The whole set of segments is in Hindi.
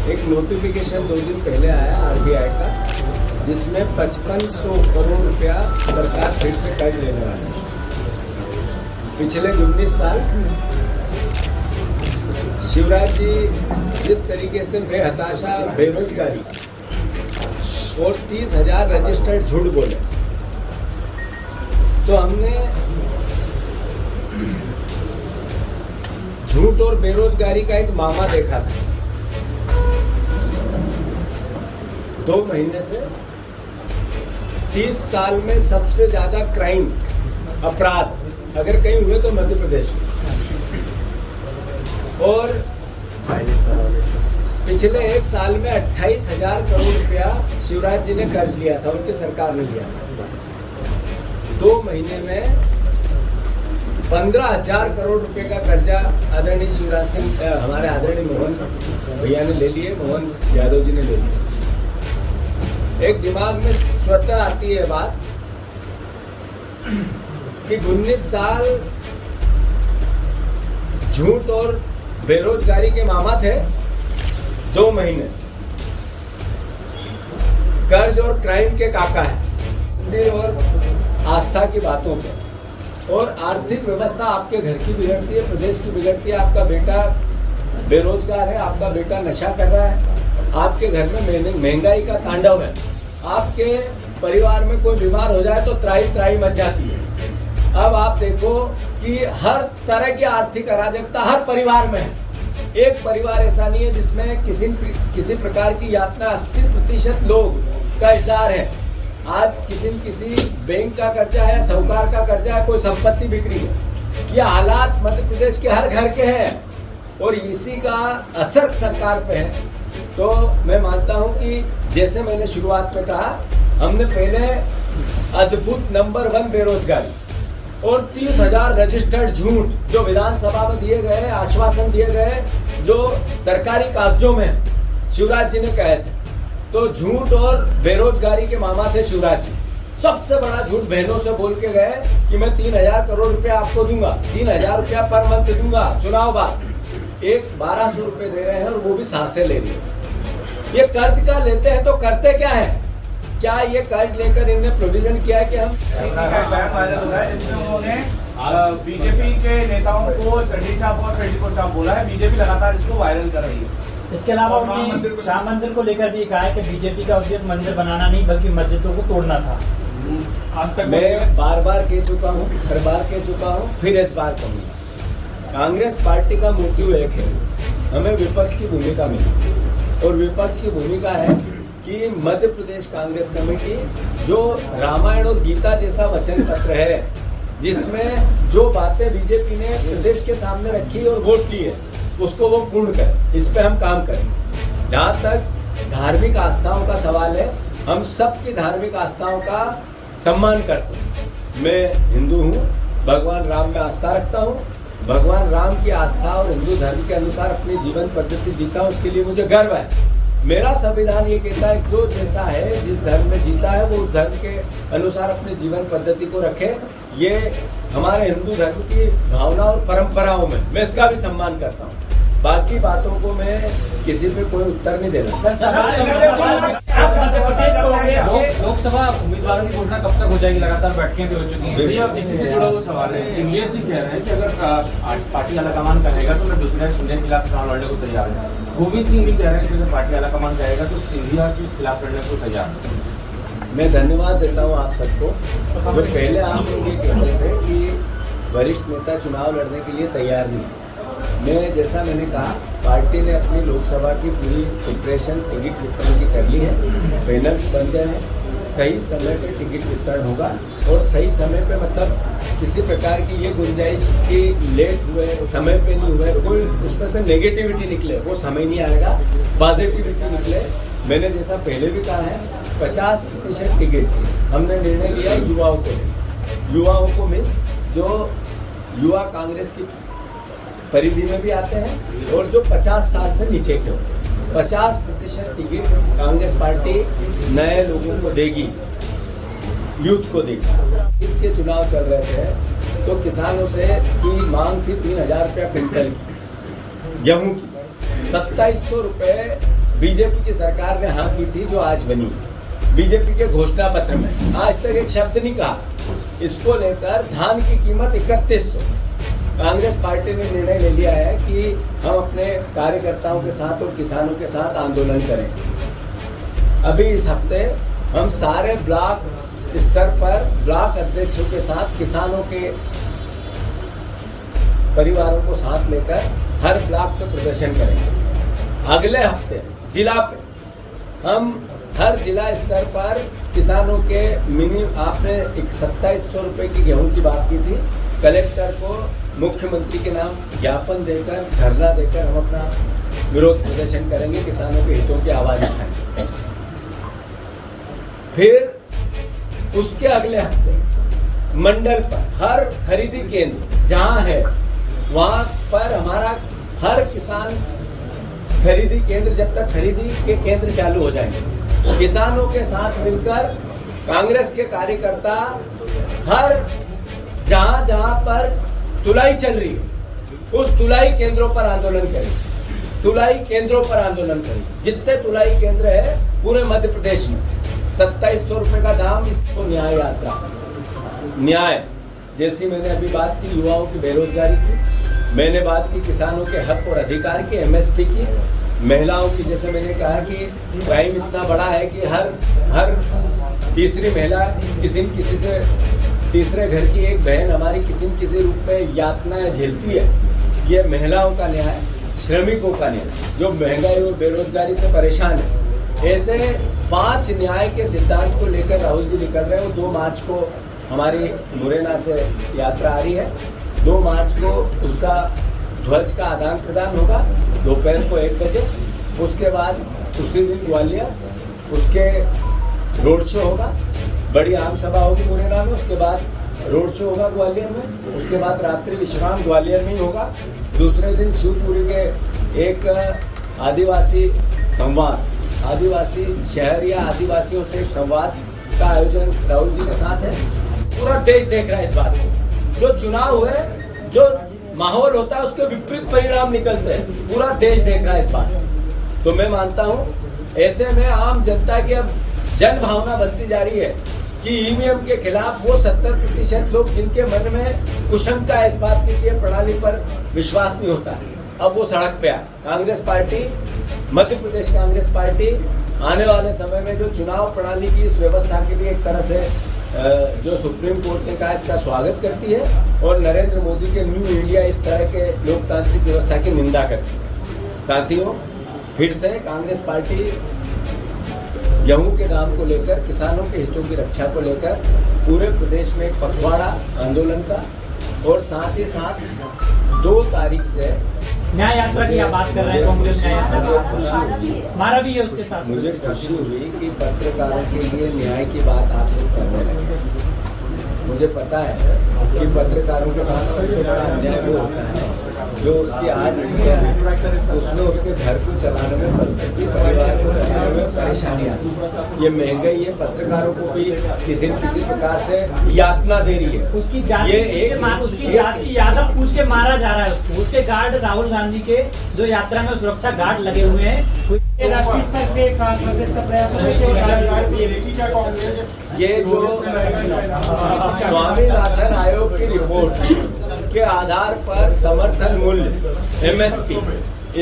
एक नोटिफिकेशन 2 दिन पहले आया आरबीआई का, जिसमें 5500 करोड़ रुपया सरकार फिर से कर्ज लेने वाली है। पिछले 19 साल शिवराज जी जिस तरीके से बेहताशा बेरोजगारी और 30,000 रजिस्टर्ड झूठ बोले, तो हमने झूठ और बेरोजगारी का एक मामा देखा था। 2 महीने से 30 साल में सबसे ज्यादा क्राइम अपराध अगर कहीं हुए तो मध्य प्रदेश में, और पिछले 1 साल में 28,000 करोड़ रुपया शिवराज जी ने कर्ज लिया था, उनकी सरकार ने लिया था। 2 महीने में 15,000 करोड़ रुपए का कर्जा आदरणीय शिवराज सिंह हमारे आदरणीय मोहन भैया ने ले लिए, मोहन यादव जी ने ले लिए। एक दिमाग में स्वतः आती है बात कि 19 साल झूठ और बेरोजगारी के मामा थे, 2 महीने कर्ज और क्राइम के काका है। मंदिर और आस्था की बातों पे और आर्थिक व्यवस्था आपके घर की बिगड़ती है, प्रदेश की बिगड़ती है। आपका बेटा बेरोजगार है, आपका बेटा नशा कर रहा है, आपके घर में महंगाई का तांडव है, आपके परिवार में कोई बीमार हो जाए तो त्राही त्राही मच जाती है। अब आप देखो कि हर तरह की आर्थिक अराजकता हर परिवार में है। एक परिवार ऐसा नहीं है जिसमें किसी प्रकार की यातना 80% लोग कर्जदार है। आज किसी बैंक का कर्जा है, साहूकार का कर्जा है, कोई संपत्ति बिक्री है। ये हालात मध्य प्रदेश के हर घर के हैं और इसी का असर सरकार पे है। तो मैं मानता हूं कि जैसे मैंने शुरुआत में कहा, हमने पहले अद्भुत नंबर 1 बेरोजगारी और 30,000 रजिस्टर्ड झूठ जो विधानसभा में दिए गए, आश्वासन दिए गए, जो सरकारी कागजों में शिवराज जी ने कहे थे, तो झूठ और बेरोजगारी के मामा थे शिवराज जी। सबसे बड़ा झूठ बहनों से बोल के गए कि मैं 3,000 करोड़ रुपया आपको दूंगा, 3,000 रुपया पर मंथ दूंगा चुनाव बाद। एक 1,200 रुपए दे रहे हैं और वो भी सांसें ले रही है। ये कर्ज का लेते हैं तो करते क्या है? क्या ये कर्ज लेकर इन्होंने प्रोविजन किया है कि हम जिसमें उन्होंने बीजेपी के नेताओं को चंडी छाप और चंडीपुर छाप बोला है। बीजेपी लगातार इसको वायरल कर रही है। इसके अलावा राम मंदिर को लेकर भी कहा है कि बीजेपी का उद्देश्य मंदिर बनाना नहीं बल्कि मस्जिदों को तोड़ना था। आज तक मैं बार कह चुका हूँ, हर बार कह चुका हूँ, फिर इस बार कहूँगा। कांग्रेस पार्टी का मोटिव एक है, हमें विपक्ष की भूमिका मिली और विपक्ष की भूमिका है कि मध्य प्रदेश कांग्रेस कमेटी जो रामायण और गीता जैसा वचन पत्र है, जिसमें जो बातें बीजेपी ने प्रदेश के सामने रखी और वोट ली है, उसको वो पूर्ण करें। इस पे हम काम करें। जहाँ तक धार्मिक आस्थाओं का सवाल है, हम सबकी धार्मिक आस्थाओं का सम्मान करते हैं। मैं हिंदू हूँ, भगवान राम में आस्था रखता हूँ, भगवान राम की आस्था और हिंदू धर्म के अनुसार अपनी जीवन पद्धति जीता हूँ, उसके लिए मुझे गर्व है। मेरा संविधान ये कहता है जो जैसा है, जिस धर्म में जीता है, वो उस धर्म के अनुसार अपनी जीवन पद्धति को रखे। ये हमारे हिंदू धर्म की भावना और परंपराओं में मैं इसका भी सम्मान करता हूँ। बाकी बातों को मैं किसी पे कोई उत्तर नहीं देना। लोकसभा उम्मीदवारों की घोषणा कब तक हो जाएगी? लगातार बैठकें भी हो चुकी हैं। भैया इसी से जुड़ा हुआ सवाल है। इंग्लिश ही कह रहे हैं कि अगर पार्टी आलाकमान कहेगा तो मैं ज्योतिराज सिंधिया के खिलाफ चुनाव लड़ने को तैयार हूँ। गोविंद सिंह भी कह रहे हैं कि अगर पार्टी आलाकमान कहेगा तो सिंधिया के खिलाफ लड़ने को तैयार हूँ। मैं धन्यवाद देता हूँ आप सबको। जो पहले आप लोग ये कहते थे कि वरिष्ठ नेता चुनाव लड़ने के लिए तैयार नहीं है, मैं जैसा मैंने कहा, पार्टी ने अपनी लोकसभा की पूरी प्रिपरेशन टिकट वितरण की कर ली है। पैनल्स बन गए हैं, सही समय पे टिकट वितरण होगा और सही समय पे मतलब किसी प्रकार की ये गुंजाइश की लेट हुए, समय पे नहीं हुए, कोई उसमें से नेगेटिविटी निकले, वो समय नहीं आएगा। पॉजिटिविटी निकले। मैंने जैसा पहले भी कहा है, 50% टिकट हमने निर्णय लिया युवाओं को। युवाओं को मीन्स जो युवा कांग्रेस की परिधि में भी आते हैं और जो 50 साल से नीचे के होते हैं। 50% टिकट कांग्रेस पार्टी नए लोगों को देगी, यूथ को देगी। इसके चुनाव चल रहे थे तो किसानों से की मांग थी 3,000 रुपया क्विंटल की गेहूं की, 2700 रुपये बीजेपी की सरकार ने हाँ की थी, जो आज बनी। बीजेपी के घोषणा पत्र में आज तक एक शब्द नहीं कहा। इसको लेकर धान की कीमत 3100। कांग्रेस पार्टी ने निर्णय ले लिया है कि हम अपने कार्यकर्ताओं के साथ और किसानों के साथ आंदोलन करें। अभी इस हफ्ते हम सारे ब्लॉक स्तर पर ब्लॉक अध्यक्षों के साथ किसानों के परिवारों को साथ लेकर हर ब्लॉक पे प्रदर्शन करेंगे। अगले हफ्ते जिला पे हम हर जिला स्तर पर किसानों के मिनिमम, आपने 2700 रुपए की गेहूं की बात की थी, कलेक्टर को मुख्यमंत्री के नाम ज्ञापन देकर, धरना देकर हम अपना विरोध प्रदर्शन करेंगे, किसानों के हितों की आवाज उठाएंगे। फिर उसके अगले हफ्ते मंडल पर हर खरीदी केंद्र जहां है वहां पर हमारा हर किसान खरीदी केंद्र, जब तक खरीदी के केंद्र चालू हो जाएंगे, किसानों के साथ मिलकर कांग्रेस के कार्यकर्ता हर जहां जहां पर तुलाई चल रही है उस तुलाई केंद्रों पर आंदोलन करें। तुलाई केंद्रों पर आंदोलन करें। जितने तुलाई केंद्र है पूरे मध्य प्रदेश में 2700 रुपए का दाम, इसको न्याय यात्रा, न्याय जैसी मैंने अभी बात की युवाओं की बेरोजगारी की, मैंने बात की किसानों के हक और अधिकार की, एमएसपी की, महिलाओं की, जैसे मैंने कहा कि क्राइम इतना बड़ा है कि हर तीसरी महिला किसी से, तीसरे घर की एक बहन हमारी किसी न किसी रूप में यातनाएं झेलती है। ये महिलाओं का न्याय, श्रमिकों का न्याय, जो महंगाई और बेरोजगारी से परेशान है। ऐसे 5 न्याय के सिद्धांत को लेकर राहुल जी निकल रहे हैं। 2 मार्च को हमारी मुरैना से यात्रा आ रही है। 2 मार्च को उसका ध्वज का आदान प्रदान होगा दोपहर को 1 बजे। उसके बाद उसी दिन ग्वालियर, उसके रोड शो होगा, बड़ी आम सभा होगी मुरैना में, उसके बाद रोड शो होगा ग्वालियर में, उसके बाद रात्रि विश्राम ग्वालियर में ही होगा। दूसरे दिन शिवपुरी के एक आदिवासी संवाद, आदिवासी शहर या आदिवासियों से एक संवाद का आयोजन राहुल जी के साथ है। पूरा देश देख रहा है इस बात को। जो चुनाव हुए, जो माहौल होता है उसके विपरीत परिणाम निकलते हैं। पूरा देश देख रहा है इस बात को। तो मैं मानता हूँ ऐसे में आम जनता की अब जन भावना बनती जा रही है कि ईवीएम के खिलाफ वो 70% लोग जिनके मन में कुशंका है इस बात की प्रणाली पर विश्वास नहीं होता है, अब वो सड़क पे आए। कांग्रेस पार्टी, मध्य प्रदेश कांग्रेस पार्टी आने वाले समय में जो चुनाव प्रणाली की इस व्यवस्था के लिए एक तरह से जो सुप्रीम कोर्ट ने कहा, इसका स्वागत करती है और नरेंद्र मोदी के न्यू इंडिया इस तरह के लोकतांत्रिक व्यवस्था की निंदा करती है। साथियों, फिर से कांग्रेस पार्टी गेहूं के दाम को लेकर, किसानों के हितों की रक्षा को लेकर पूरे प्रदेश में एक पखवाड़ा आंदोलन का, और साथ ही साथ 2 तारीख से न्याय यात्रा की आप बात कर रहे हैं, कांग्रेस न्याय यात्रा हमारा भी है उसके साथ। मुझे खुशी हुई कि पत्रकारों के लिए न्याय की बात आप लोग करने लगे। मुझे पता है कि पत्रकारों के साथ सबसे बड़ा अन्याय वो होता है जो उसकी आज इंडिया है, उसमें उसके घर को चलाने में परिस्थिति, परिवार को चलाने में परेशानी आती है। ये महंगाई है, पत्रकारों को भी किसी न किसी प्रकार से यातना दे रही है। उसकी जाति की यादव पूछ के मारा जा रहा है उसको। उसके गार्ड राहुल गांधी के जो यात्रा में सुरक्षा गार्ड लगे हुए हैं। राष्ट्रीय स्तर पे कांग्रेस का प्रयास ये जो स्वामीनाथन आयोग की रिपोर्ट के आधार पर समर्थन मूल्य एमएसपी,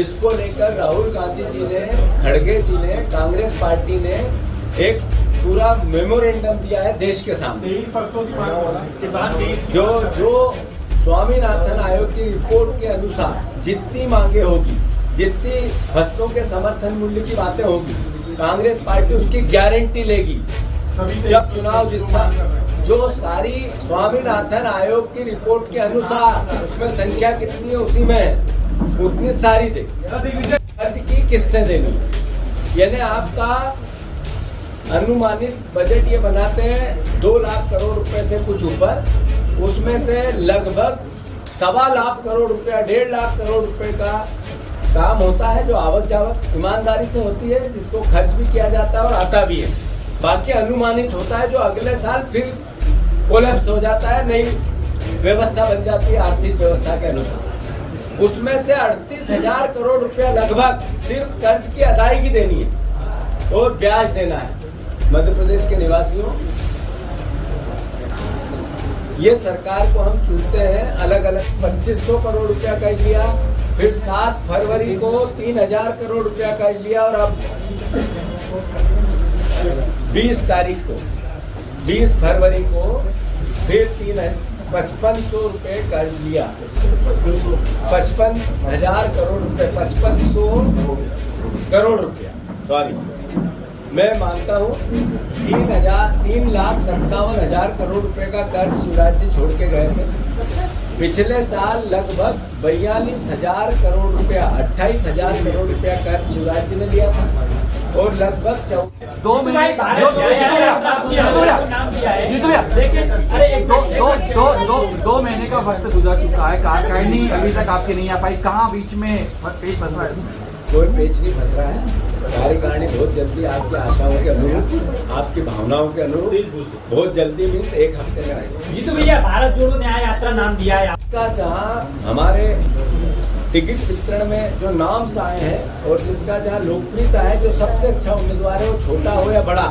इसको लेकर राहुल गांधी जी ने, खड़गे जी ने, कांग्रेस पार्टी ने एक पूरा मेमोरेंडम दिया है देश के सामने। जो स्वामीनाथन आयोग की रिपोर्ट के अनुसार जितनी मांगे होगी, जितनी फसलों के समर्थन मूल्य की बातें होगी, कांग्रेस पार्टी उसकी गारंटी लेगी जब चुनाव जिसका जो सारी स्वामीनाथन आयोग की रिपोर्ट के अनुसार उसमें संख्या कितनी है उसी में उतनी सारी दे खर्च की किस्तें देनी। यानी आपका अनुमानित बजट ये बनाते हैं 2 लाख करोड़ रुपए से कुछ ऊपर, उसमें से लगभग 1.25 लाख करोड़ रुपया, 1.5 लाख करोड़ रुपए का काम होता है जो आवक जावक ईमानदारी से होती है, जिसको खर्च भी किया जाता है और आता भी है। बाकी अनुमानित होता है जो अगले साल फिर कोलैप्स हो जाता है, नई व्यवस्था बन जाती है आर्थिक व्यवस्था के अनुसार। उसमें से 38,000 करोड़ रुपया लगभग सिर्फ कर्ज की अदायगी देनी है और ब्याज देना है मध्य प्रदेश के निवासियों। ये सरकार को हम चुनते हैं अलग अलग 2500 करोड़ रुपया कर्ज लिया, फिर 7 फरवरी को 3,000 करोड़ रुपया कर्ज लिया और अब 20 तारीख को 20 फरवरी को फिर 5500 रुपये कर्ज लिया। 55,000 करोड़ रुपए 5500 करोड़ रुपया सॉरी, मैं मानता हूँ 3,57,000 करोड़ रुपए का कर्ज शिवराज जी छोड़ के गए थे। पिछले साल लगभग 42,000 करोड़ रुपया 28,000 करोड़ रुपया कर्ज शिवराज जी ने लिया था और लगभग 2 महीने दो महीने का वक्त गुजर चुका है, कार्यकारिणी अभी तक आपकी नहीं आ पाई, कहाँ बीच में पेच फंस रहा है? कोई पेच नहीं फंस रहा है। कार्यकारिणी बहुत जल्दी आपकी आशाओं के अनुरूप, आपकी भावनाओं के अनुरूप बहुत जल्दी मीन्स 1 हफ्ते में आएगी। जीतू भैया, भारत जोड़ो न्याय यात्रा नाम दिया है आपका, जहाँ हमारे टिकट वितरण में जो नाम्स आए हैं और जिसका जहाँ लोकप्रियता है, जो सबसे अच्छा उम्मीदवार है वो छोटा हो या बड़ा,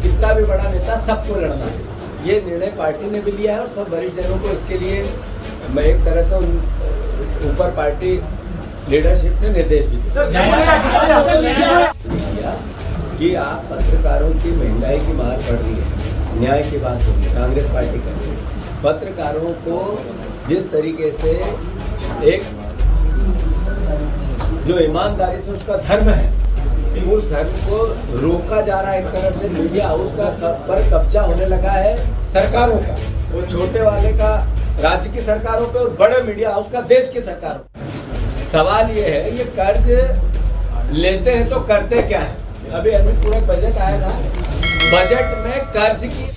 कितना भी बड़ा नेता सबको लड़ना है। ये निर्णय पार्टी ने भी लिया है और सब वरिष्ठ जनों को इसके लिए मैं एक तरह से ऊपर पार्टी लीडरशिप ने निर्देश भी दिया कि आप पत्रकारों की महंगाई की मार पड़ रही है, न्याय की बात हो रही है, कांग्रेस पार्टी कर रही है। पत्रकारों को जिस तरीके से एक जो ईमानदारी से उसका धर्म है, उस धर्म को रोका जा रहा है। एक तरह से मीडिया हाउस का पर कब्जा होने लगा है सरकारों का, वो छोटे वाले का राज्य की सरकारों पे और बड़े मीडिया हाउस का देश की सरकारों पे। सवाल ये है, ये कर्ज लेते हैं तो करते क्या है? अभी अनुपूरक बजट आया था, बजट में कर्ज की